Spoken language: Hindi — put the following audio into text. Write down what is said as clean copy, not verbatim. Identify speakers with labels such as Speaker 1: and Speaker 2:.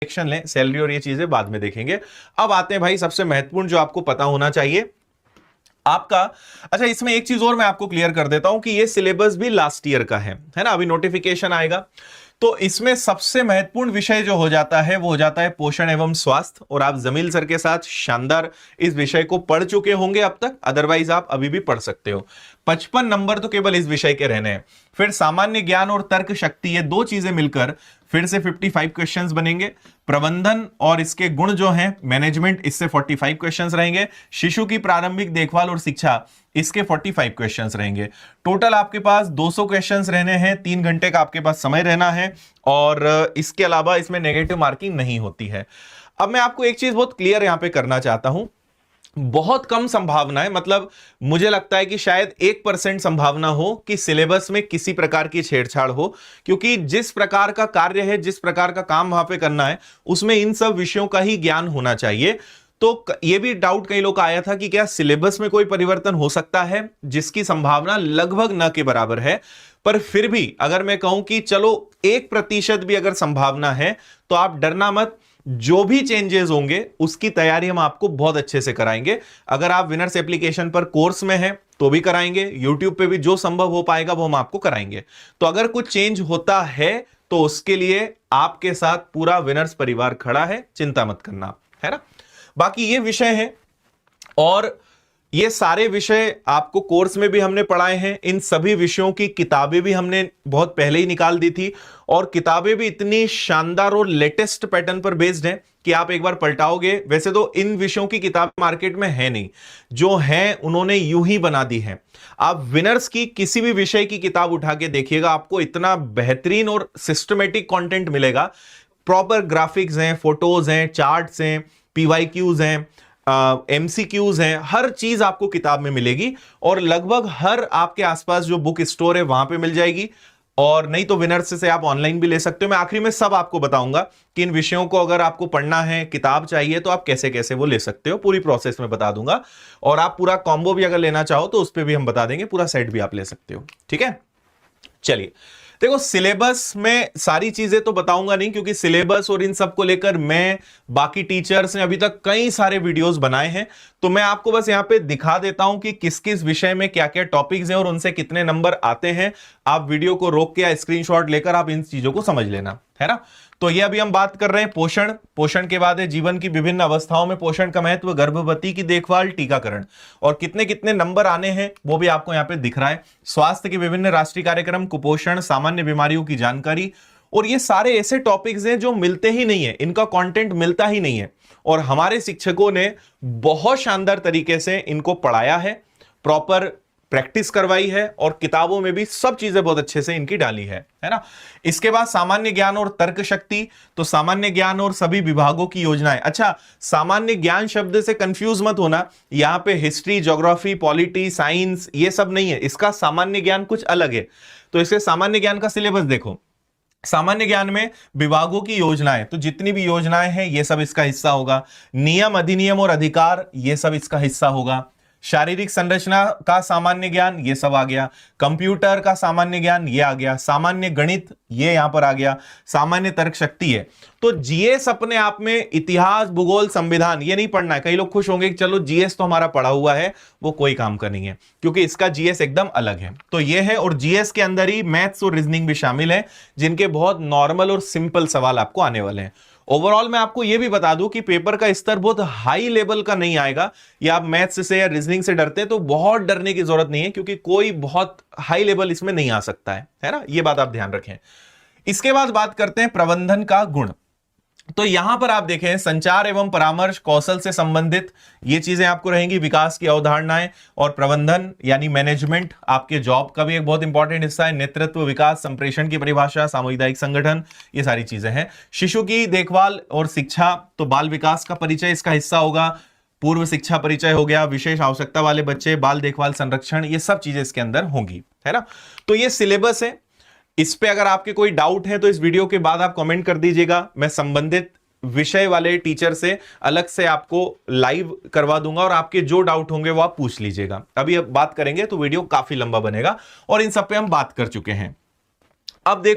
Speaker 1: एक्शन लें, सैलरी और ये चीजें बाद में देखेंगे। अब आते हैं भाई सबसे महत्वपूर्ण जो आपको पता होना चाहिए आपका। अच्छा, इसमें एक चीज और मैं आपको क्लियर कर देता हूं कि ये सिलेबस भी लास्ट ईयर का है ना, अभी नोटिफिकेशन आएगा। तो इसमें सबसे महत्वपूर्ण विषय जो हो जाता है वो हो जाता है पोषण एवं स्वास्थ्य, और आप जमील सर के साथ शानदार इस विषय को पढ़ चुके होंगे अब तक, अदरवाइज आप अभी भी पढ़ सकते हो। 55 नंबर तो केवल इस विषय के रहने हैं। फिर सामान्य ज्ञान और तर्क शक्ति, ये दो चीजें मिलकर फिर से 55 क्वेश्चंस बनेंगे। प्रबंधन और इसके गुण जो हैं मैनेजमेंट, इससे 45 क्वेश्चंस रहेंगे। शिशु की प्रारंभिक देखभाल और शिक्षा, इसके 45 क्वेश्चंस रहेंगे। टोटल आपके पास 200 क्वेश्चंस रहने हैं, 3 घंटे का आपके पास समय रहना है, और इसके अलावा इसमें नेगेटिव मार्किंग नहीं होती है। अब मैं आपको एक चीज बहुत क्लियर यहां पे करना चाहता हूं, बहुत कम संभावना है, मतलब मुझे लगता है कि शायद 1% संभावना हो कि सिलेबस में किसी प्रकार की छेड़छाड़ हो, क्योंकि जिस प्रकार का कार्य है, जिस प्रकार का काम वहां पे करना है, उसमें इन सब विषयों का ही ज्ञान होना चाहिए। तो यह भी डाउट कई लोग का आया था कि क्या सिलेबस में कोई परिवर्तन हो सकता है, जिसकी संभावना लगभग न के बराबर है। पर फिर भी अगर मैं कहूं कि चलो 1% भी अगर संभावना है, तो आप डरना मत, जो भी चेंजेस होंगे उसकी तैयारी हम आपको बहुत अच्छे से कराएंगे। अगर आप विनर्स एप्लीकेशन पर कोर्स में हैं तो भी कराएंगे, यूट्यूब पे भी जो संभव हो पाएगा वो हम आपको कराएंगे। तो अगर कुछ चेंज होता है तो उसके लिए आपके साथ पूरा विनर्स परिवार खड़ा है, चिंता मत करना, है ना। बाकी ये विषय है, और ये सारे विषय आपको कोर्स में भी हमने पढ़ाए हैं। इन सभी विषयों की किताबें भी हमने बहुत पहले ही निकाल दी थी, और किताबें भी इतनी शानदार और लेटेस्ट पैटर्न पर बेस्ड हैं कि आप एक बार पलटाओगे। वैसे तो इन विषयों की किताब मार्केट में है नहीं, जो है उन्होंने यूं ही बना दी है। आप विनर्स की किसी भी विषय की किताब उठा के देखिएगा, आपको इतना बेहतरीन और सिस्टमेटिक कंटेंट मिलेगा। प्रॉपर ग्राफिक्स हैं, फोटोज हैं, चार्ट्स हैं, पीवाईक्यूज हैं, एमसीक्यूज हैं, हर चीज आपको किताब में मिलेगी, और लगभग हर आपके आसपास जो बुक स्टोर है वहां पे मिल जाएगी। और नहीं तो विनर्स से आप ऑनलाइन भी ले सकते हो। मैं आखिरी में सब आपको बताऊंगा कि इन विषयों को अगर आपको पढ़ना है, किताब चाहिए, तो आप कैसे कैसे वो ले सकते हो, पूरी प्रोसेस में बता दूंगा। और आप पूरा कॉम्बो भी अगर लेना चाहो तो उस पर भी हम बता देंगे, पूरा सेट भी आप ले सकते हो, ठीक है। चलिए देखो, सिलेबस में सारी चीजें तो बताऊंगा नहीं, क्योंकि सिलेबस और इन सब को लेकर मैं, बाकी टीचर्स ने अभी तक कई सारे वीडियोस बनाए हैं। तो मैं आपको बस यहां पे दिखा देता हूं कि किस किस विषय में क्या क्या टॉपिक्स हैं और उनसे कितने नंबर आते हैं। आप वीडियो को रोक के या स्क्रीनशॉट लेकर आप इन चीजों को समझ लेना, है ना। तो ये अभी हम बात कर रहे हैं पोषण। पोषण के बाद है जीवन की विभिन्न अवस्थाओं में पोषण का महत्व, गर्भवती की देखभाल, टीकाकरण, और कितने कितने नंबर आने हैं वो भी आपको यहां पे दिख रहा है। स्वास्थ्य के विभिन्न राष्ट्रीय कार्यक्रम, कुपोषण, सामान्य बीमारियों की जानकारी, और ये सारे ऐसे टॉपिक्स हैं जो मिलते ही नहीं है, इनका कंटेंट मिलता ही नहीं है, और हमारे शिक्षकों ने बहुत शानदार तरीके से इनको पढ़ाया है, प्रॉपर प्रैक्टिस करवाई है, और किताबों में भी सब चीजें बहुत अच्छे से इनकी डाली है ना। इसके बाद सामान्य ज्ञान और तर्क शक्ति, तो सामान्य ज्ञान और सभी विभागों की योजनाएं। अच्छा, सामान्य ज्ञान शब्द से कंफ्यूज मत होना, यहां पे हिस्ट्री, ज्योग्राफी, पॉलिटी, साइंस ये सब नहीं है, इसका सामान्य ज्ञान कुछ अलग है। तो इसके सामान्य ज्ञान का सिलेबस देखो, सामान्य ज्ञान में विभागों की योजनाएं, तो जितनी भी योजनाएं हैं ये सब इसका हिस्सा होगा। नियम, अधिनियम और अधिकार, ये सब इसका हिस्सा होगा। शारीरिक संरचना का सामान्य ज्ञान, ये सब आ गया। कंप्यूटर का सामान्य ज्ञान, ये आ गया। सामान्य गणित, ये यहां पर आ गया। सामान्य तर्क शक्ति है। तो जीएस अपने आप में इतिहास, भूगोल, संविधान ये नहीं पढ़ना है। कई लोग खुश होंगे कि चलो जीएस तो हमारा पढ़ा हुआ है, वो कोई काम का नहीं है, क्योंकि इसका जीएस एकदम अलग है। तो ये है, और जीएस के अंदर ही मैथ्स और रीजनिंग भी शामिल है, जिनके बहुत नॉर्मल और सिंपल सवाल आपको आने वाले हैं। ओवरऑल मैं आपको यह भी बता दूं कि पेपर का स्तर बहुत हाई लेवल का नहीं आएगा। या आप मैथ्स से या रीजनिंग से डरते हैं तो बहुत डरने की जरूरत नहीं है, क्योंकि कोई बहुत हाई लेवल इसमें नहीं आ सकता है ना, यह बात आप ध्यान रखें। इसके बाद बात करते हैं प्रबंधन का गुण। तो यहां पर आप देखें, संचार एवं परामर्श कौशल से संबंधित ये चीजें आपको रहेंगी, विकास की अवधारणाएं, और प्रबंधन यानी मैनेजमेंट आपके जॉब का भी एक बहुत इंपॉर्टेंट हिस्सा है। नेतृत्व, विकास, संप्रेषण की परिभाषा, सामुदायिक संगठन, ये सारी चीजें हैं। शिशु की देखभाल और शिक्षा, तो बाल विकास का परिचय इसका हिस्सा होगा। पूर्व शिक्षा परिचय हो गया, विशेष आवश्यकता वाले बच्चे, बाल देखभाल, संरक्षण, ये सब चीजें इसके अंदर होंगी, है ना। तो ये सिलेबस है। इस पे अगर आपके कोई डाउट है तो इस वीडियो के बाद आप कमेंट कर दीजिएगा, मैं संबंधित विषय वाले टीचर से अलग से आपको लाइव करवा दूंगा, और आपके जो डाउट होंगे वो आप पूछ लीजिएगा। अभी अब बात करेंगे तो वीडियो काफी लंबा बनेगा, और इन सब पे हम बात कर चुके हैं। अब देखो